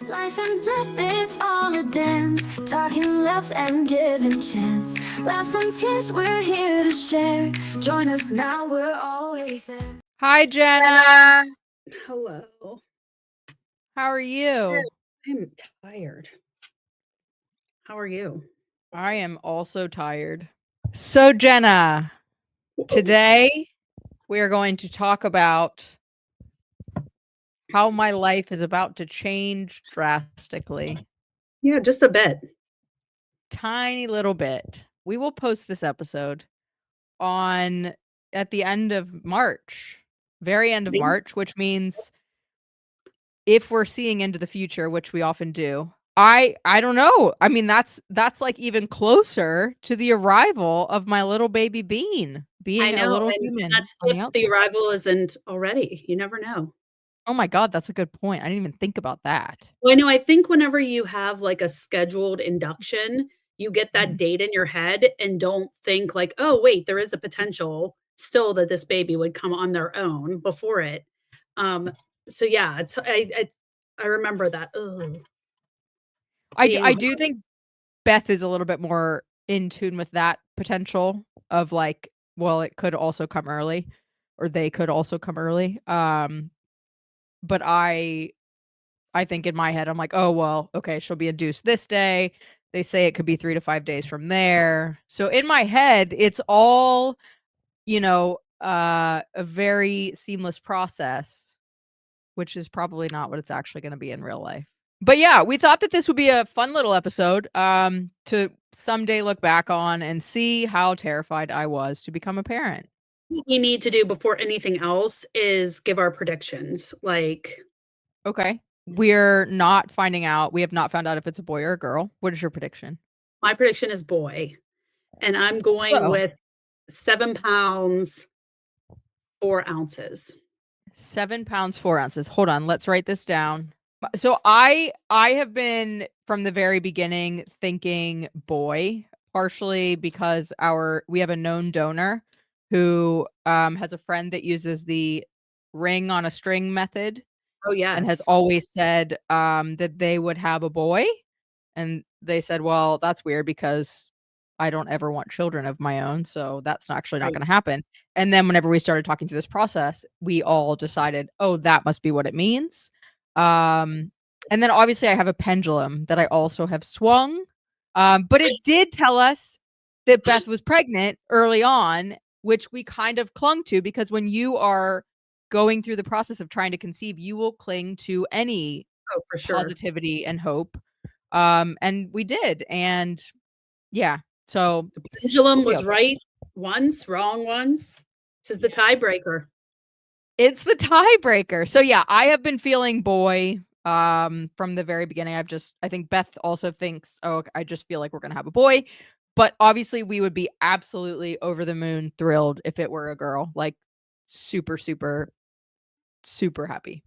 Life and death, it's all a dance. Talking love and giving chance. Laughs and tears, we're here to share. Join us now, we're always there. Hi, Jenna. Hello. How are you? I'm tired. How are you? I am also tired. So, Jenna, today we are going to talk about how my life is about to change drastically. Yeah, just a bit. Tiny little bit. We will post this episode on at the end of March, very end of Me? March, which means if we're seeing into the future, which we often do, I don't know. I mean, that's like even closer to the arrival of my little baby Bean I being a know, little and human that's on the if the outside. arrival isn't already. You never know. Oh my god, that's a good point. I didn't even think about that. Well, I know, I think whenever you have, like, a scheduled induction, you get that Mhm. date in your head and don't think like, "Oh, wait, there is a potential still that this baby would come on their own before it." Um, so yeah, I remember that, ugh, I being do think Beth is a little bit more in tune with that potential of like, well, it could also come early or they could also come early. But I think in my head, I'm like, "Oh, well, okay, she'll be induced this day." They say it could be 3 to 5 days from there. So in my head, it's all, a very seamless process, which is probably not what it's actually gonna be in real life. But yeah, we thought that this would be a fun little episode, to someday look back on and see how terrified I was to become a parent. what we need to do before anything else is give our predictions, like, Okay. We're not finding out we have not found out if it's a boy or a girl. What is your prediction? my prediction is boy, and I'm going So with 7 pounds, 4 ounces. 7 pounds, 4 ounces. Hold on, let's write this down. So I have been from the very beginning thinking boy, partially because we have a known donor who has a friend that uses the ring on a string method Oh, and has yes. always said that they would have a boy. And they said, well, that's weird because I don't ever want children of my own. So that's actually not Right. going to happen. And then whenever we started talking through this process, we all decided, oh, that must be what it means. Um, and then obviously I have a pendulum that I also have swung. But it did tell us that Beth was pregnant early on, which we kind of clung to because when you are going through the process of trying to conceive, you will cling to any Oh, for sure. positivity and hope. And we did, and yeah, so The we'll pendulum see how was it goes. right once, wrong once. This is the Yeah. tiebreaker. It's the tiebreaker. So yeah, I have been feeling boy from the very beginning. I think Beth also thinks, oh, I just feel like we're gonna have a boy. But obviously we would be absolutely over the moon thrilled if it were a girl. Like super, super, super happy.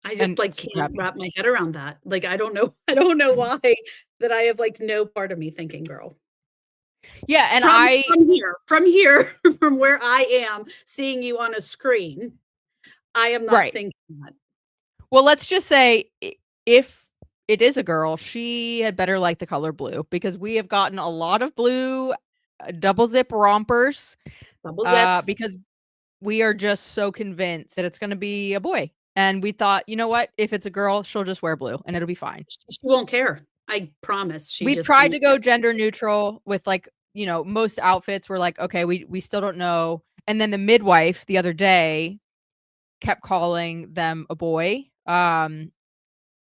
I just, And like, super can't happy. wrap my head around that. Like, I don't know I don't know Mhm. why that I have, like, no part of me thinking girl. Yeah, and From I from here, from where I am seeing you on a screen, I am not right. thinking that. Well, let's just say if it is a girl, she had better like the color blue because we have gotten a lot of blue double zip rompers Double zips. because we are just so convinced that it's going to be a boy. And we thought, you know what? If it's a girl, she'll just wear blue and it'll be fine. She won't care. I promise she We've just tried won't to care. go gender neutral with like, most outfits were like, okay, we still don't know. And then the midwife the other day kept calling them a boy.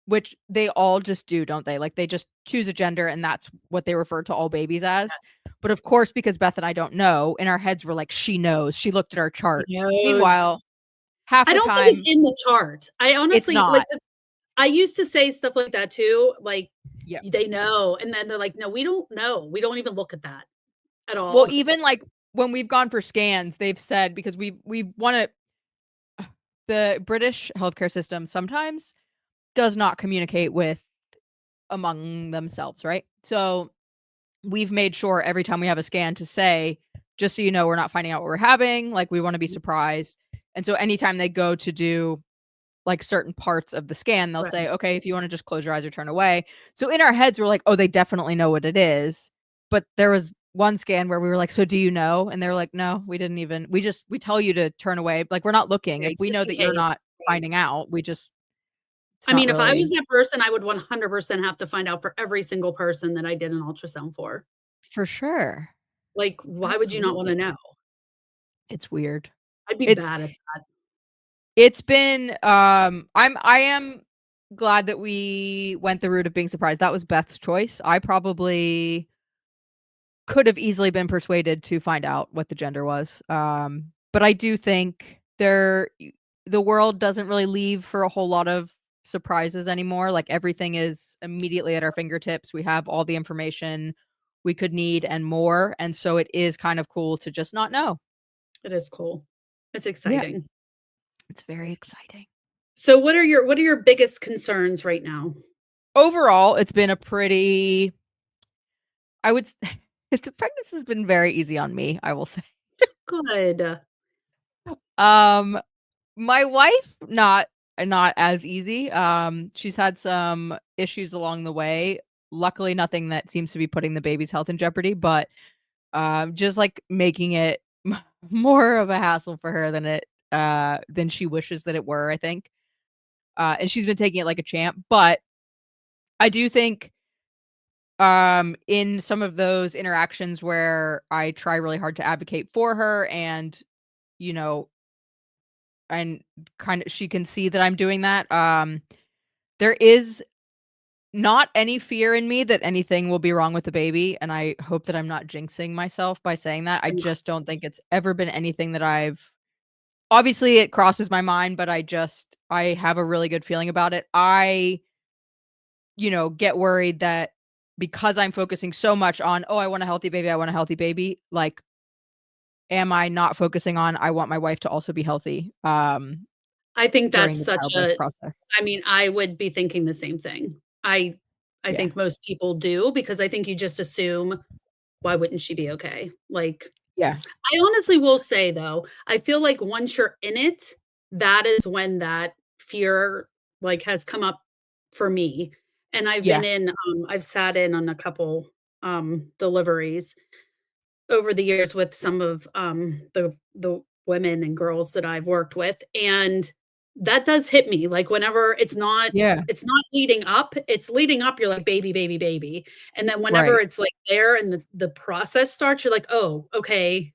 Which they all just do, don't they? Like, they just choose a gender, and that's what they refer to all babies as. Yes. But, of course, because Beth and I don't know, in our heads, we're like, "She knows. She looked at our She chart." knows. Meanwhile, half I the don't think it's time, in the chart. I it's honestly like, not. 'cause I used to say stuff like that too, like, Yeah. "They know," and then they're like, "No, we don't know. We don't even look at that at Well, all." even, like, when we've gone for scans, they've said because we wanna the British healthcare system sometimes does not communicate with among themselves, right? So we've made sure every time we have a scan to say, just so you know, we're not finding out what we're having. Like, we want to be surprised. And so anytime they go to do like certain parts of the scan. They'll say, Right. okay, if you want to just close your eyes or turn away. So in our heads, we're like, oh, they definitely know what it is. But there was one scan where we were like, so do you know? And they were like, no, we didn't even, we tell you to turn away. Like, we're not looking. If Right, we just know in that you're case. not Right. finding out, it's I not mean, if I was really that person, I would 100% have to find out for every single person that I did an ultrasound for. for sure. Like, why would you not wanna Absolutely. know? It's weird. I'd be It's bad at that. It's been, I am glad that we went the route of being surprised. That was Beth's choice. I probably could have easily been persuaded to find out what the gender was. But I do think the world doesn't really leave for a whole lot of surprises anymore. Like, everything is immediately at our fingertips. We have all the information we could need and more, and so it is kind of cool to just not know. It is cool. It's Yeah, exciting. it's very exciting. So what are your biggest concerns right now? Overall, it's been a pretty I would s the pregnancy's been very easy on me, I will say. Good. Um, my wife, not as easy. She's had some issues along the way. Luckily, nothing that seems to be putting the baby's health in jeopardy, but, just, like, making it more of a hassle for her than she wishes that it were, I think. And she's been taking it like a champ, but I do think in some of those interactions where I try really hard to advocate for her and, you know, and kind of she can see that I'm doing that, there is not any fear in me that anything will be wrong with the baby, and I hope that I'm not jinxing myself by saying that. I I'm not. just don't think it's ever been anything that I've obviously, it crosses my mind, but I have a really good feeling about it. Get worried that because I'm focusing so much on, "Oh, I want a healthy baby, I want a healthy baby," like, am I not focusing on, I want my wife to also be healthy, I think that's during the such childbirth a process? I mean, I would be thinking the same thing. I Yeah. think most people do because I think you just assume, "Why wouldn't she be okay?" Like, Yeah. I honestly will say though, I feel like once you're in it, that is when that fear, like, has come up for me, and Yeah. I've sat in on a couple, deliveries over the years with some of, the women and girls that I've worked with, and that does hit me, like, whenever Yeah. it's not leading up, you're like, "Baby, baby, baby," and then whenever Right. it's, like, there and the process starts, you're like, "Oh, okay."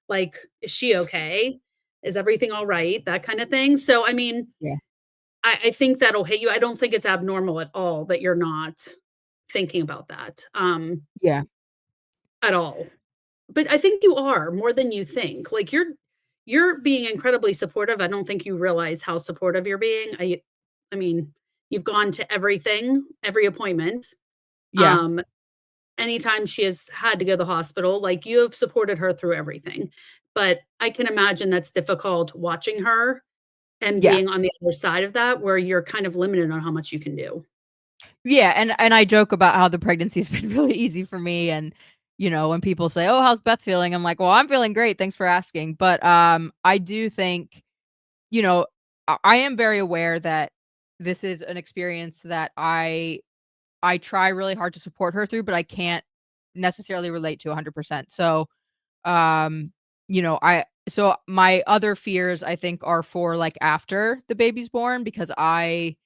Like, "Is she okay? Is everything alright?" That kinda thing, so, I mean, Yeah. I think that'll hit you, I don't think it's abnormal at all that you're not thinking about that, Yeah. at all. But I think you are more than you think. Like, you're being incredibly supportive. I don't think you realize how supportive you're being. I mean, you've gone to everything, every appointment. Yeah. Um, Anytime she has had to go to the hospital, like, you have supported her through everything. But I can imagine that's difficult watching her and Yeah. being on the other side of that where you're kind of limited on how much you can do. Yeah, and I joke about how the pregnancy's been really easy for me, and, when people say, "Oh, how's Beth feeling?" I'm like, "Well, I'm feeling great, thanks for asking." But, I do think, you know, I am very aware that this is an experience that I try really hard to support her through, but I can't necessarily relate to 100%. So, my other fears, I think, are for, like, after the baby's born, because I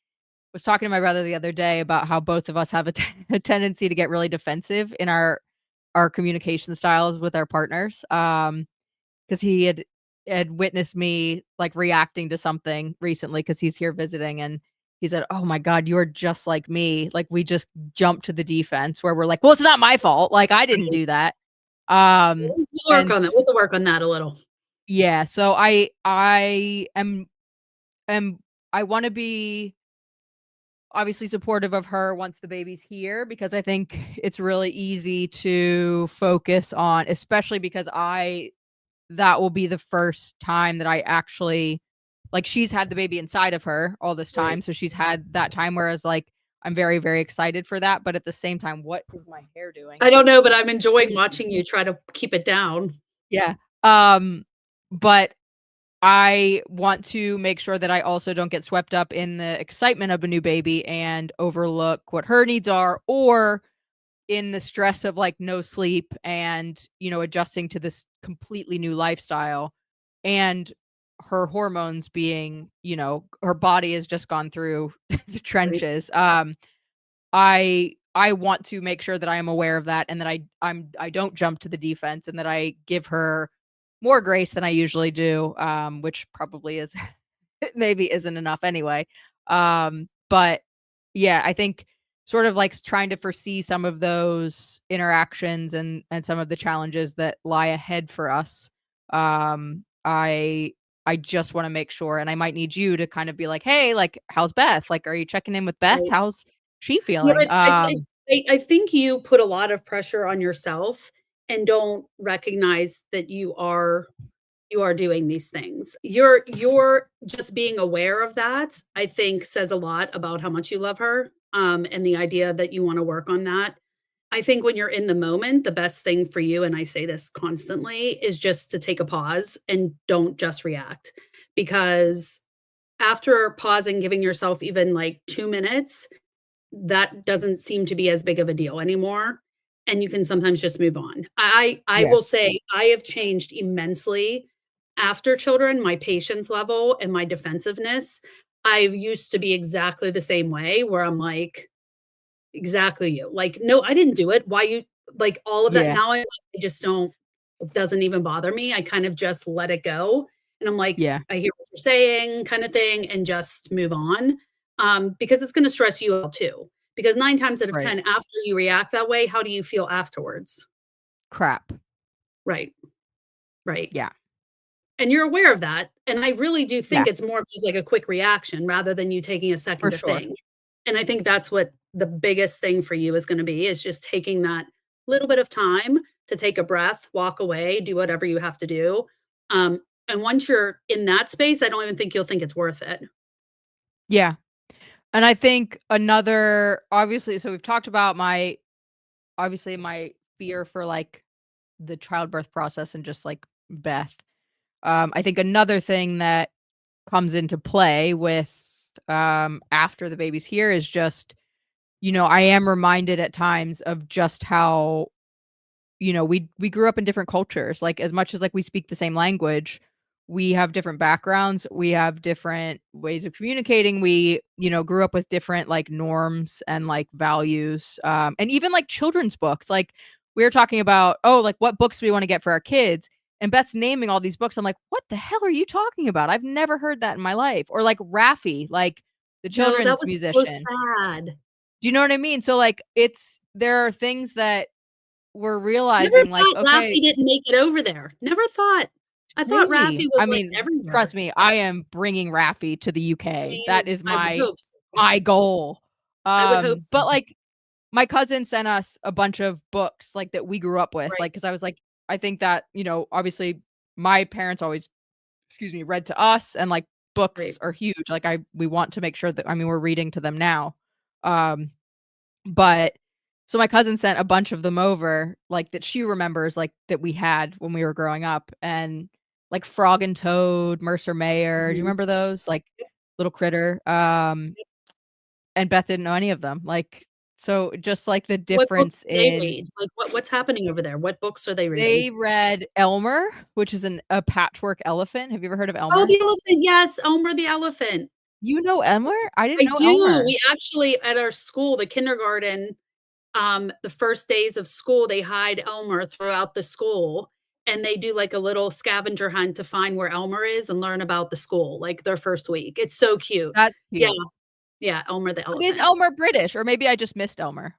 was talking to my brother the other day about how both of us have a tendency to get really defensive in our communication styles with our partners. 'Cause he had witnessed me, like, reacting to something recently, because he's here visiting, and he said, "Oh my god, you're just like me." Like, we just jump to the defense where we're like, "Well, it's not my fault, like, I didn't Right. do that." Um, We'll work and on that. We'll s have to work on that a little. Yeah, so I am I wanna be obviously supportive of her once the baby's here, because I think it's really easy to focus on, especially because I that will be the first time that I actually, like, she's had the baby inside of her all this Right. time, so she's had that time, whereas, like, I'm very, very excited for that, but at the same time, what is my hair doing? I don't know, but I'm enjoying Crazy. watching you try to keep it down. Yeah, um, but I want to make sure that I also don't get swept up in the excitement of a new baby and overlook what her needs are, or in the stress of like no sleep and, adjusting to this completely new lifestyle and her hormones being, her body has just gone through the Right. trenches. I want to make sure that I am aware of that and that I don't jump to the defense and that I give her more grace than I usually do, which probably is maybe isn't enough anyway. But yeah, I think sort of like trying to foresee some of those interactions and some of the challenges that lie ahead for us. I just want to make sure, and I might need you to kind of be like, hey, like, how's Beth? Like, are you checking in with Beth? Right. How's she Yeah, feeling? but I think you put a lot of pressure on yourself and don't recognize that you are doing these things. You're just being aware of that, I think says a lot about how much you love her, and the idea that you wanna work on that. I think when you're in the moment, the best thing for you, and I say this constantly, is just to take a pause and don't just react. Because after pausing, giving yourself even like 2 minutes, that doesn't seem to be as big of a deal anymore, and you can sometimes just move on. I Yeah, will say I have changed immensely after children, my patience level and my defensiveness. I used to be exactly the same way where I'm like, exactly you. Like, "No, I didn't do it. Why you" like, all of that. yeah, Now I just don't, it doesn't even bother me. I kind of just let it go, and I'm like, yeah, "I hear what you're saying," kinda thing, and just move on, because it's gonna stress you out too. Because 9 times out of right. 10, after you react that way, how do you feel afterwards? Crap. Right, right. Yeah, And you're aware of that, and I really do yeah, think it's more of just like a quick reaction rather than you taking a second for to sure. think. And I think that's what the biggest thing for you is gonna be, is just taking that little bit of time to take a breath, walk away, do whatever you have to do. And once you're in that space, I don't even think you'll think it's worth it. Yeah. And I think another obviously, so we've talked about my obviously my fear for like the childbirth process and just like Beth. I think another thing that comes into play with after the baby's here is just, I am reminded at times of just how, we grew up in different cultures. Like as much as like we speak the same language, we have different backgrounds, we have different ways of communicating. We, grew up with different like norms and like values. And even like children's books. Like we were talking about, oh, like what books we want to get for our kids. And Beth's naming all these books. I'm like, what the hell are you talking about? I've never heard that in my life. Or like Raffi, like the No, that children's was so musician. sad. Do you know what I mean? So like there are things that we're Never realizing like, thought okay, Raffi didn't make it over there. Never thought. I thought Raffi crazy. was, I like, mean, trust everywhere. me, I am bringing Raffi to the I UK. That mean, is I would my hope so. my goal. I would hope so. But, like, my cousin sent us a bunch of books, like, that we grew up with, Right, like, because I was like, I think that, obviously, my parents always, excuse me, read to us, and, like, books right. are huge. Like, we want to make sure that, I mean, we're reading to them now. Um but so my cousin sent a bunch of them over, like, that she remembers, like, that we had when we were growing up, and, like, Frog and Toad, Mercer Mayer. Do you Mhm. remember those? Like, Little Critter, and Beth didn't know any of them, like, so just, like, the What books difference do they in read? Like, what's happening over there? What books are they reading? they read Elmer, which is a patchwork elephant. Have you ever heard of Oh, Elmer? the elephant, yes, Elmer the elephant. You know Elmer? I didn't I know do. Elmer. We actually at our school, the kindergarten, the first days of school, they hide Elmer throughout the school, and they do, like, a little scavenger hunt to find where Elmer is and learn about the school, like, their first week. It's so cute. That's Yeah, cute. yeah, Elmer the But is elephant. Elmer British, or maybe I just missed Elmer?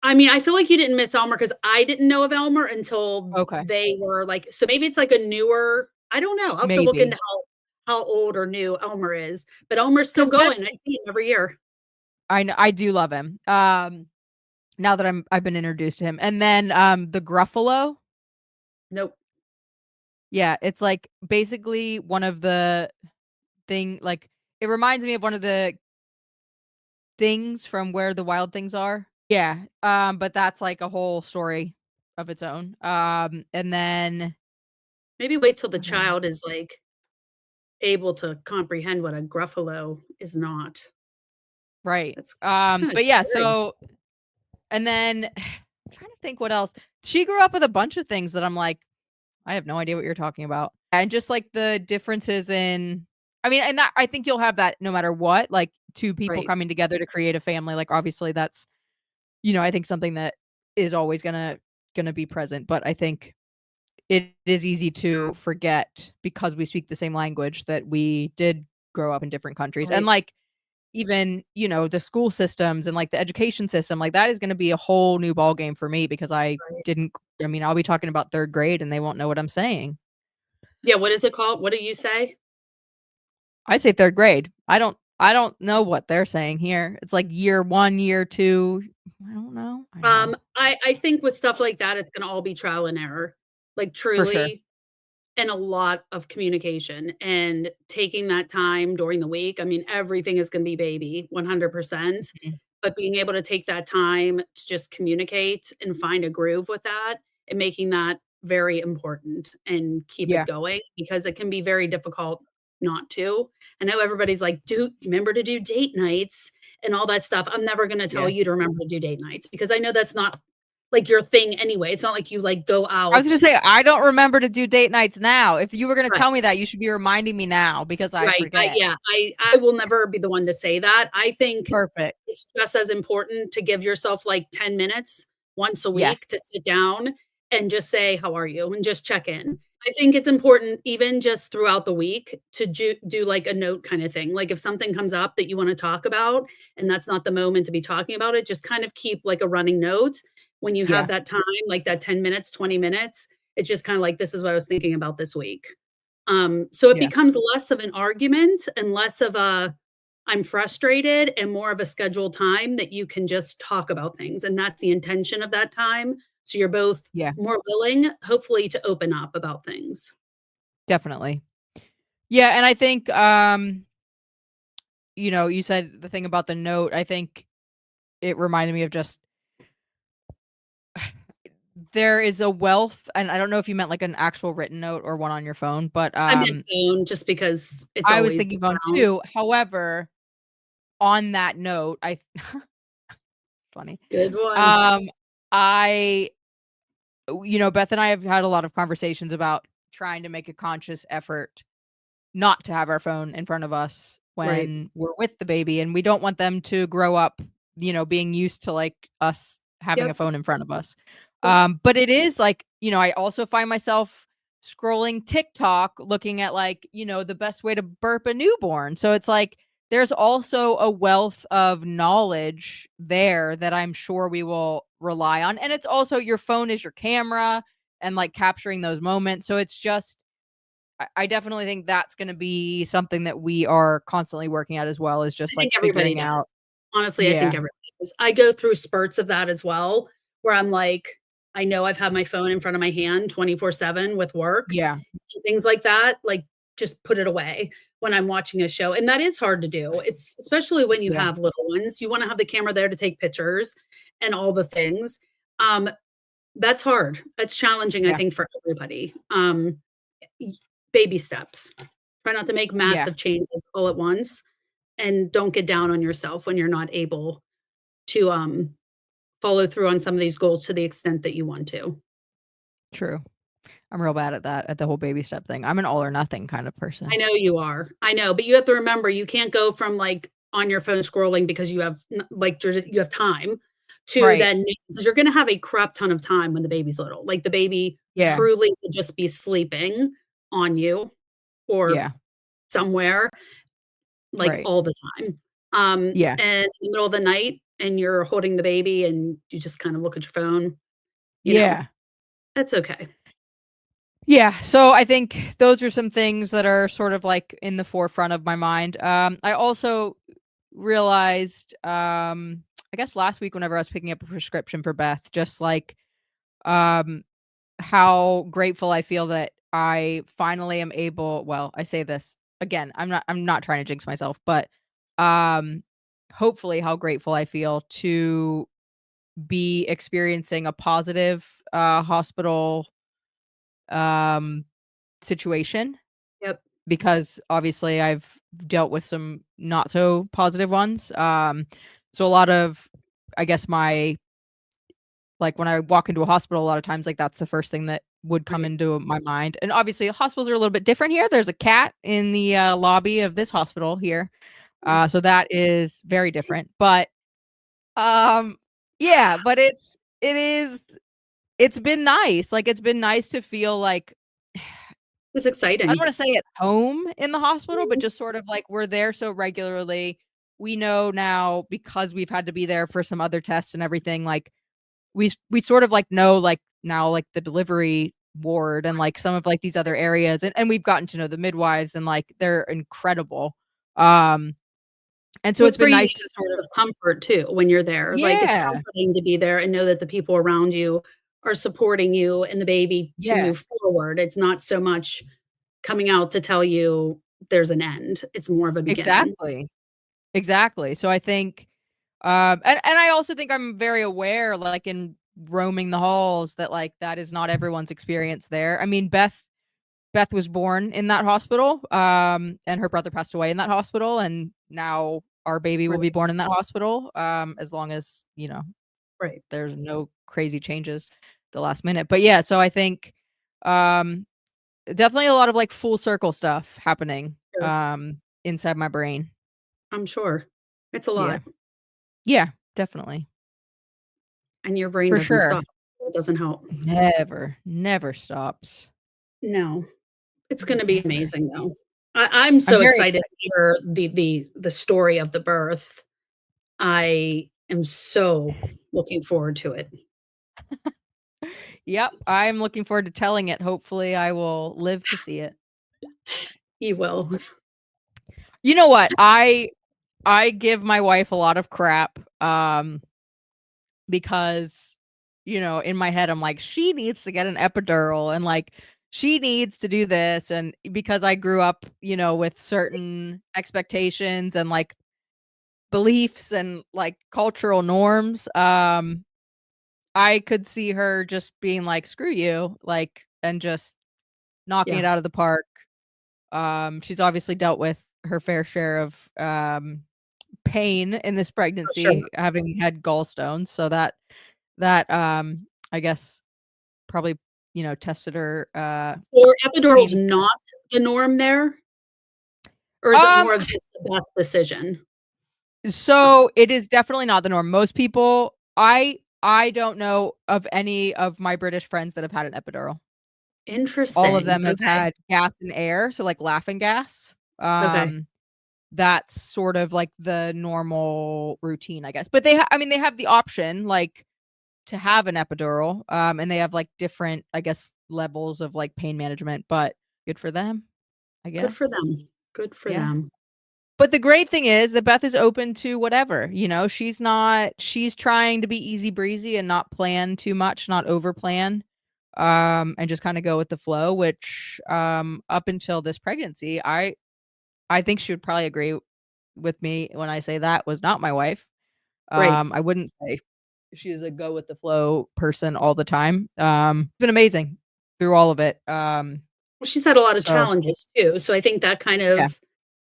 I mean, I feel like you didn't miss Elmer because I didn't know of Elmer until Okay, they were, like, so maybe it's, like, a newer, I don't know, I'll have to look maybe. into how old or new Elmer is, but Elmer's still 'Cause Beth going. I see him every year. I do love him. Now that I've been introduced to him. And then, the Gruffalo. Nope. Yeah, it's, like, basically one of the like, it reminds me of one of the things from Where the Wild Things Are. Yeah, but that's, like, a whole story of its own. And then Maybe wait till the what else? child is, like able to comprehend what a gruffalo is not. Right. That's kinda But yeah, scary. so and then I'm trying to think what else. She grew up with a bunch of things that I'm like, I have no idea what you're talking about. And just like the differences in I mean, and that I think you'll have that no matter what, like two people Right. coming together to create a family. Like obviously that's, I think something that is always gonna be present. But I think it is easy to forget because we speak the same language that we did grow up in different countries. And Right. like even, the school systems and, like, the education system, like, that is gonna be a whole new ballgame for me because Right. I mean, I'll be talking about 3rd grade and they won't know what I'm saying. Yeah, what is it called? What do you say? I say 3rd grade. I don't know what they're saying here. It's like year 1, year 2. I don't know. I think with stuff like that, it's gonna all be trial and error. Like, For sure. truly, and a lot of communication and taking that time during the week. I mean, everything is gonna be baby, 100%, Mhm. but being able to take that time to just communicate and find a groove with that and making that very important and keep it Yeah, going because it can be very difficult not to. I know everybody's like, "Do remember to do date nights and all that stuff." I'm never gonna tell yeah. you to remember to do date nights because I know that's not, like, your thing anyway. It's not like you, like, go I was out. gonna say, I don't remember to do date nights now. If you were gonna Right. tell me that, you should be reminding me now because I Right, forget. yeah, I will never be the one to say that. I think Perfect. it's just as important to give yourself, like, 10 minutes once a Yeah, week to sit down and just say, "How are you?" and just check in. I think it's important even just throughout the week to do, like, a note kinda thing. Like, if something comes up that you wanna talk about and that's not the moment to be talking about it, just kind of keep, like, a running note when you have yeah, that time, like that 10 minutes, 20 minutes. It's just kinda like, "This is what I was thinking about this week." So it yeah, becomes less of an argument and less of a I'm frustrated and more of a scheduled time that you can just talk about things. And that's the intention of that time. So you're both yeah, more willing, hopefully, to open up about things. definitely. Yeah, and I think, you said the thing about the note, I think it reminded me of just there is a wealth and I don't know if you meant like an actual written note or one on your phone, but, I meant phone just because it's I was always thinking phone around. too. However, on that note, I funny. Good one. Um, I Beth and I have had a lot of conversations about trying to make a conscious effort not to have our phone in front of us Right. when we're with the baby, and we don't want them to grow up, being used to, like, us having a Yep. phone in front of us. Yep. But it is like, I also find myself scrolling TikTok looking at, like, the best way to burp a newborn. So it's like there's also a wealth of knowledge there that I'm sure we will rely on. And it's also your phone is your camera and, like, capturing those moments. So it's just I definitely think that's gonna be something that we are constantly working at as well, is I just, like, think everybody figuring does. out. Honestly, I think Yeah. everybody does. I go through spurts of that as well, where I'm like, I know I've had my phone in front of my hand 24/7 with work Yeah. and things like that, like, just put it away when I'm watching a show, and that is hard to do. It's especially when you Yeah. have little ones, you wanna have the camera there to take pictures and all the things. Um, that's hard. That's challenging, I Yeah. think, for everybody. Y Baby steps. Try not to make Yeah. massive changes all at once, and don't get down on yourself when you're not able to, follow through on some of these goals to the extent that you want to. True. I'm real bad at that, at the whole baby step thing. I'm an all or nothing kind of I person. know you are. I know, but you have to remember you can't go from, like, on your phone scrolling because you have n like, you have time to Right. then because you're gonna have a crap ton of time when the baby's little. Like, the baby Yeah. truly could just be sleeping on you or Yeah. somewhere, like, Right. all the time. Yeah. And in the middle of the night, and you're holding the baby, and you just kinda look at your phone, you know, Yeah. that's okay. Yeah, so I think those are some things that are sort of, like, in the forefront of my mind. I also realized, I guess last week whenever I was picking up a prescription for Beth, just, like, um how grateful I feel that I finally am able I say this again, I'm not trying to jinx myself, but um hopefully how grateful I feel to be experiencing a positive hospital um situation Yep. because obviously I've dealt with some not so positive ones. So a lot of, I guess like when I walk into a hospital, a lot of times, like that's the first thing that would come Right. into my mind. And obviously, hospitals are a little bit different here. There's a cat in the lobby of this hospital here, so Nice. that is very different. But um, yeah, but it's been nice. Like it's been nice to feel like It's I don't exciting. wanna say at home in the hospital, but Mhm. just sort of like we're there so regularly. We know now because we've had to be there for some other tests and everything, like, we sort of, like, know, like, now, like, the delivery ward and, like, some of, like, these other areas, and we've gotten to know the midwives, and, like, they're incredible. Um, and so Well, it's it's been bringing nice to a sort sense of of comfort too when you're there. Like, it's Yeah, comforting to be there and know that the people around you are supporting you and the baby to yeah, move forward. It's not so much coming out to tell you there's an end. It's more of a beginning. exactly. Exactly. So I think, and I also think I'm very aware, like in roaming the halls, that like that is not everyone's experience there. I mean, Beth was born in that hospital, and her brother passed away in that hospital, and now our baby will Right, be born in that hospital, as long as right. there's no crazy changes the last minute. But yeah, so I think, um, definitely a lot of like full circle stuff happening, Sure. inside my brain. I'm sure. It's a Yeah, lot, yeah, definitely. and your brain For doesn't sure. stop. It doesn't help. Never stops. No. It's gonna be Never. amazing, though. I'm I'm so very excited excited. to hear the story of the birth. I am so looking forward to it. Yep, I'm looking forward to telling it. Hopefully, I will live to see it. You will. You know what? I give my wife a lot of crap, because, in my head, I'm like, "She needs to get an epidural," and, like, "She needs to do this," and because I grew up, with certain expectations and, like, beliefs and, like, cultural norms, I could see her just being like, "Screw you," like, and just knocking Yeah, it out of the park. She's obviously dealt with her fair share of, pain in this for sure. pregnancy, having had gallstones, so that, I guess probably, tested her, So epidural's pain. not the norm there, or is it Um, more of just the best decision? so it is definitely not the norm. Most people I don't know of any of my British friends that have had an epidural. All of Interesting. them have Okay, had gas and air, so, like, laughing gas. okay. That's sort of, like, the normal routine, I guess, but I mean, they have the option, like, to have an epidural, and they have, like, different, I guess, levels of, like, pain management, but good for them, I Good for guess. them. Good for Yeah. them. But the great thing is that Beth is open to whatever, she's trying to be easy breezy and not plan too much, not over plan, and just kinda go with the flow, which, up until this pregnancy, I think she would probably agree with me when I say that was not my wife. Right. I wouldn't say she's a go with the flow person all the time. It's been amazing through all of it. Well, she's had a lot of So challenges too, so I think that kind yeah, of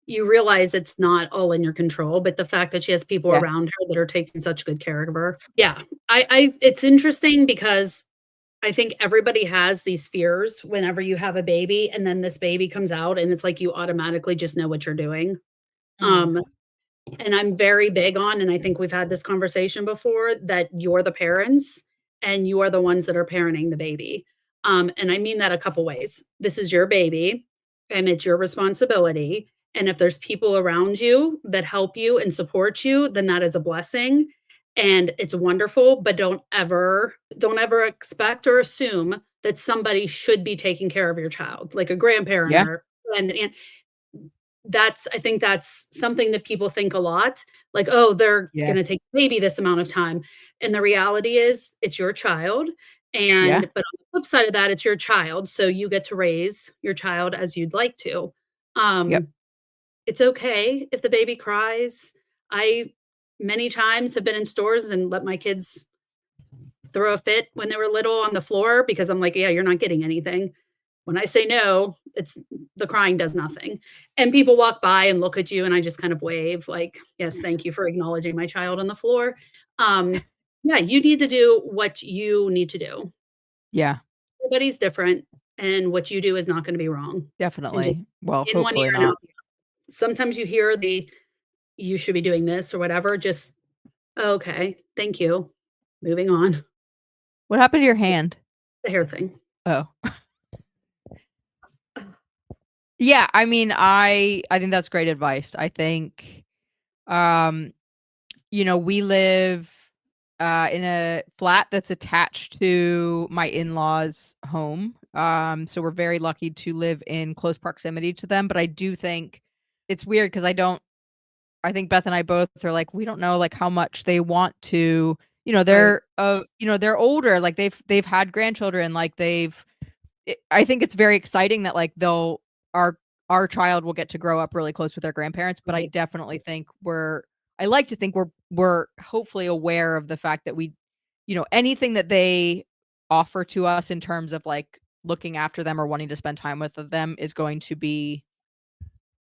you realize it's not all in your control, but the fact that she has people yeah, around her that are taking such good care of her. Yeah. I it's interesting because I think everybody has these fears whenever you have a baby, and then this baby comes out, and it's like you automatically just know what you're doing. mm, Um, and I'm very big on, and I think we've had this conversation before, that you're the parents and you are the ones that are parenting the baby. And I mean that a couple ways. This is your baby and it's your responsibility. And if there's people around you that help you and support you, then that is a blessing and it's wonderful. But don't ever expect or assume that somebody should be taking care of your child, like a grandparent yeah, or and I think that's something that people think a lot, like, "Oh, they're yeah, gonna take maybe this amount of time," and the reality is it's your child, yeah, but on the flip side of that, it's your child, so you get to raise your child as you'd like to. yep, Um, it's okay if the baby cries. I many times have been in stores and let my kids throw a fit when they were little on the floor because I'm like, "Yeah, you're not getting anything." when I say no, it's the crying does nothing. And people walk by and look at you, and I just kind of wave, like, "Yes, thank you for acknowledging my child on the floor." Um, yeah, you need to do what you need to do. Yeah, Everybody's different, and what you do is not gonna be wrong. And just definitely. Well, in one ear hopefully and not. out the other. Sometimes you hear the, "You should be doing this," or whatever, just, "Okay, thank you." Moving on. What happened to your hand? The hair thing. Oh. Yeah, I mean, I think that's great advice. I think, um, we live, in a flat that's attached to my in-laws' home. So we're very lucky to live in close proximity to them, but I do think it's weird because I think Beth and I both are like, we don't know, like, how much they want to, Right. they're older, like, they've had grandchildren, like, I think it's very exciting that, like, our our child will get to grow up really close with their grandparents, but I Right. definitely think I like to think we're hopefully aware of the fact that anything that they offer to us in terms of, like, looking after them or wanting to spend time with them is going to be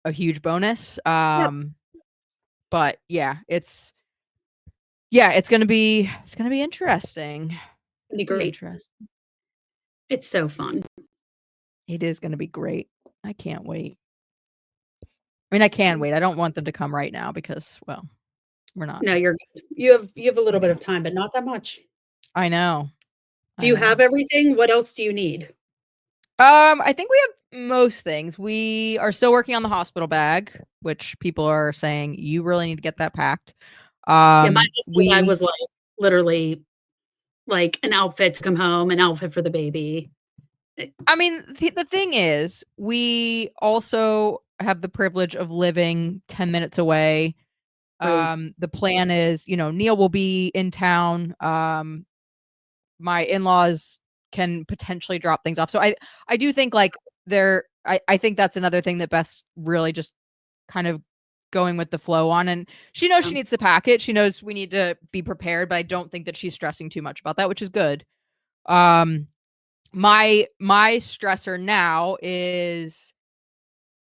a huge bonus. Yep. But it's gonna be interesting. It'd be Be great. interesting. It's so fun. It is gonna be great. I can't wait. I mean, I can wait. Yes. I don't want them to come right now because, well, we're not. No, you're good. You have a little bit of time, but not that much. I know. Do I you know. have everything? What else do you need? I think we have most things. We are still working on the hospital bag, which people are saying you really need to get that packed. Yeah, my hospital bag We was, like, literally, like, an outfit to come home, an outfit for the baby. Eh I mean, the thing is, we also have the privilege of living 10 minutes away. True. The plan is, Neil will be in town. My in-laws can potentially drop things off. So I do think, like, I think that's another thing that Beth's really just kind of going with the flow on, and she knows she Um, needs to pack it. She knows we need to be prepared, but I don't think that she's stressing too much about that, which is good. Um, my stressor now is,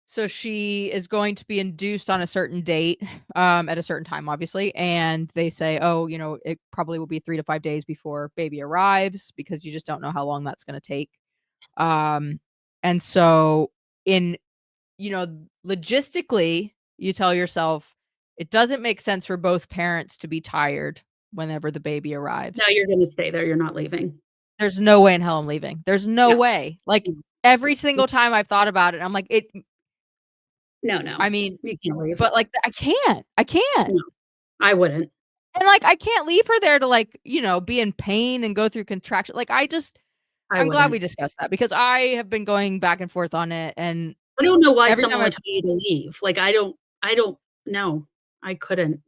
so she is going to be induced on a certain date, at a certain time, obviously, and they say, "Oh, it probably will be 3 to 5 days before baby arrives because you just don't know how long that's gonna take." Um, and so in you know, logistically, you tell yourself, it doesn't make sense for both parents to be tired whenever the baby now arrives. you're gonna stay there, you're not leaving. There's no way in hell I'm leaving. There's no No. way. Like, Mm. every single time I've thought about it, I'm like, No, no. I mean, You can't leave. but, like, I can't. I can't. No, I wouldn't. And, like, I can't leave her there to, like, be in pain and go through contraction. Like, I I'm glad we wouldn't. discussed that because I have been going back and forth on it, and I don't know why every time someone I would tell you to leave. Like, I don't know. I couldn't.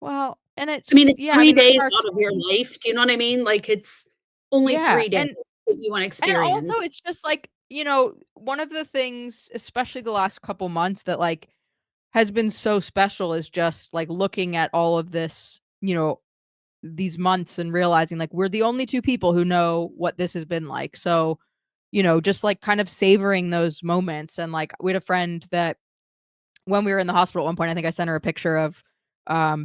well, and I mean, it's it's yeah, I 3 mean, that's days hard. out of your life. Do you know what I mean? Like, it's only Yeah, 3 days that you wanna and also experience. it's just like, one of the things, especially the last couple months, that, like, has been so special is just, like, looking at all of this, these months and realizing, like, we're the only 2 people who know what this has been like. So, just, like, kind of savoring those moments, and, like, we had a friend that when we were in the hospital at one point, I think I sent her a picture of,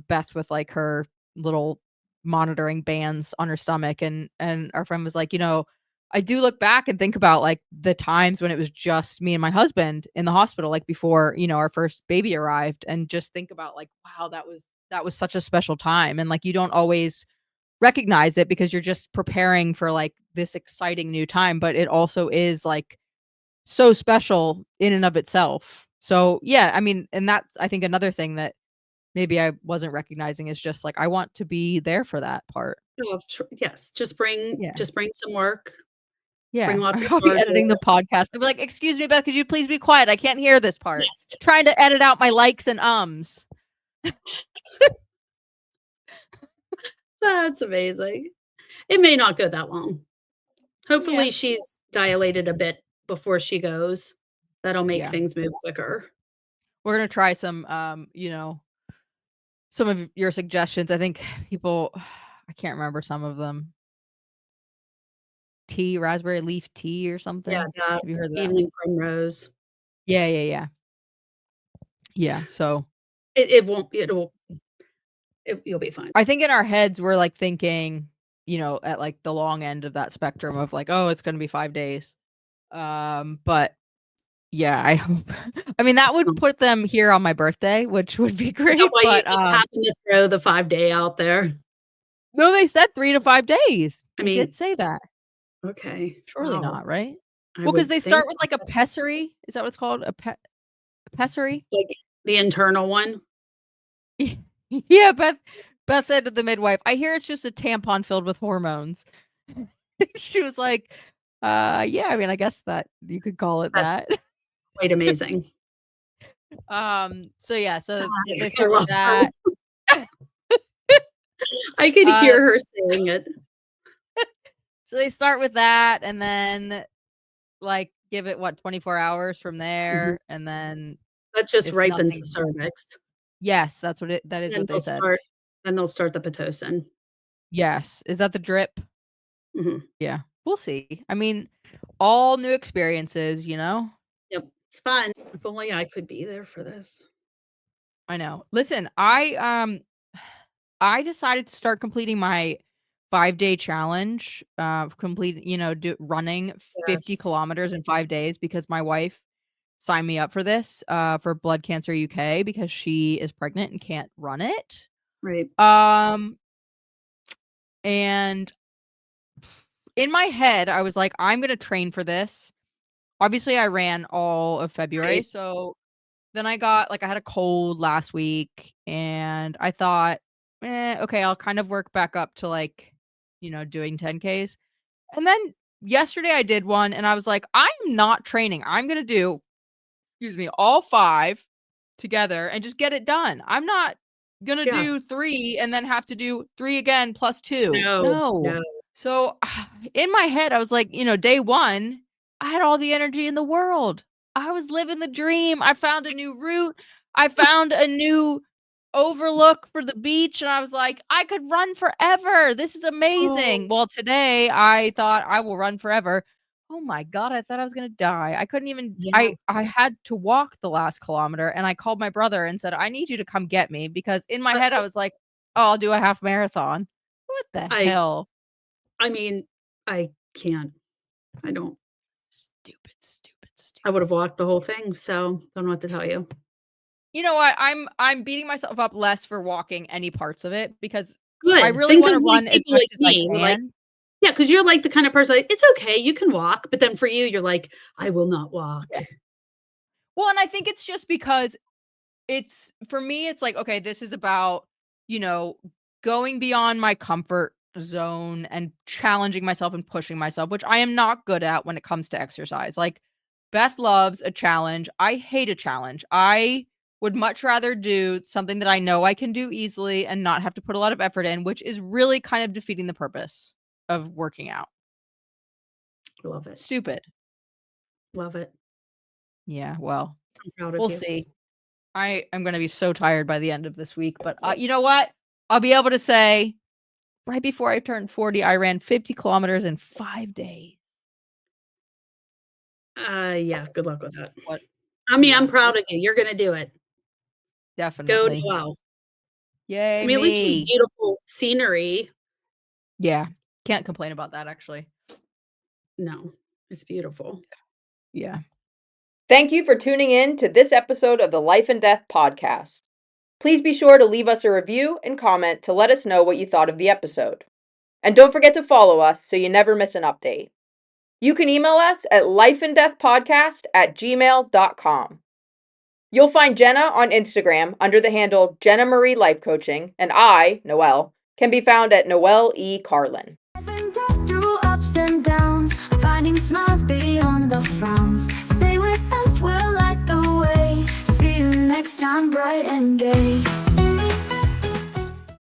Beth with, like, her little monitoring bands on her stomach, and our friend was like, I do look back and think about, like, the times when it was just me and my husband in the hospital, like, before, our first baby arrived, and just think about, like, wow, that was such a special time, and, like, you don't always recognize it because you're just preparing for, like, this exciting new time, but it also is, like, so special in and of itself. So, yeah, I mean, and that's, I think, another thing that maybe I wasn't recognizing is just, like, I want to be there for that part. Oh, sure, yes, Yeah. just bring some work, bring Yeah. lots of I'll be charger. editing the podcast. I'll be like, "Excuse me, Beth, could you please be quiet? I can't hear this part." Yes, Trying to edit out my likes and ums. that's amazing. It may not go that long. Yeah. Hopefully, she's dilated a bit before she goes. That'll make Yeah. things move quicker. We're gonna try some, some of your suggestions. I think people I can't remember some of them. tea, raspberry leaf tea or something. Yeah, that Have you heard of that? evening primrose. Yeah. Yeah, so It won't you'll be fine. I think in our heads, we're, like, thinking, at, like, the long end of that spectrum of, like, "Oh, it's gonna be 5 days." But yeah, I hope I mean, that It's would not. put them here on my birthday, which would be Is that great, why you but, just happen to throw the 5-day out there? no, they said 3 to 5 days. I They did mean, say that. okay, Surely wow. not, right? I Well, because would they think start with, like, a that's pessary. Is that what it's called? A pessary? like the internal one. Yeah, Beth said to the midwife, "I hear it's just a tampon filled with hormones." She was like, yeah, I mean, I guess that you could call it that." That's quite amazing. So yeah, so they I start with love her. that. I could Uh, hear her saying it. so they start with that and then, like, give it, what, 24 hours from Mhm. there, and then That just if ripens the nothing. cervix. Yes, that is Then what they said. they'll start the Pitocin. Yes. Is that the drip? Mhm. Yeah. We'll see. I mean, all new experiences, you know? Yep, it's fun. If only I could be there for this. I know. Listen, I decided to start completing my 5-day challenge, running 50 Yes, kilometers in 5 days because my wife signed me up for this, for Blood Cancer UK because she is pregnant and can't run it. right, Um, and in my head, I was like, "I'm gonna train for this." Obviously, I ran all of February, right. so then I had a cold last week, and I thought, okay, I'll kind of work back up to, like, doing 10Ks." And then yesterday I did one, and I was like, "I'm not training. I'm gonna do, excuse me, all 5 together and just get it done. I'm not gonna Yeah. do 3 and then have to do 3 again plus 2. No, No." no. So, in my head, I was like, day 1, I had all the energy in the world. I was living the dream. I found a new route. I found a new overlook for the beach, and I was like, "I could run forever. This is Oh, amazing." Well, today, I thought I will run forever. Oh my god, I thought I was gonna die. I couldn't even yeah. I had to walk the last kilometer, and I called my brother and said, "I need you to come get me," because in my I head, I was like, "Oh, I'll do a half marathon." What the I hell? I mean, I can't. I don't. Stupid, stupid, I would stupid. have walked the whole thing, so don't know what to tell you. You know what? I'm beating myself up less for walking any parts of it because I Good. really Think wanna of, like, run as people much like as I me, we're like can. yeah, because 'cause you're, like, the kind of person, like, "It's okay, you can walk," but then for you, you're like, "I will not walk." Yeah. Well, and I think it's just because it's for me, it's like, okay, this is about, you know, going beyond my comfort zone and challenging myself and pushing myself, which I am not good at when it comes to exercise. Like, Beth loves a challenge. I hate a challenge. I would much rather do something that I know I can do easily and not have to put a lot of effort in, which is really kind of defeating the purpose of working out. Love it. Stupid. Love it. Yeah, well, I'm proud of we'll you. see. I am gonna be so tired by the end of this week, but, you know what? I'll be able to say, right before I turned 40, I ran 50 kilometers in 5 days. Yeah, good luck with that. What I mean, I'm Yeah, proud of you. You're gonna do it. Go definitely. Noelle. I Yay, mean, at least you have me. beautiful scenery. Yeah, can't complain about that, actually. No, it's beautiful. Yeah. Thank you for tuning in to this episode of the Life and Death podcast. Please be sure to leave us a review and comment to let us know what you thought of the episode. And don't forget to follow us so you never miss an update. You can email us at lifeanddeathpodcast@gmail.com. You'll find Genna on Instagram under the handle Genna Marie Life Coaching, and I, Noelle, can be found at Noelle E. Carlin. Living death through ups and downs, finding smiles beyond the frowns. Stay with us, we'll light the way. See you next time, bright and gay.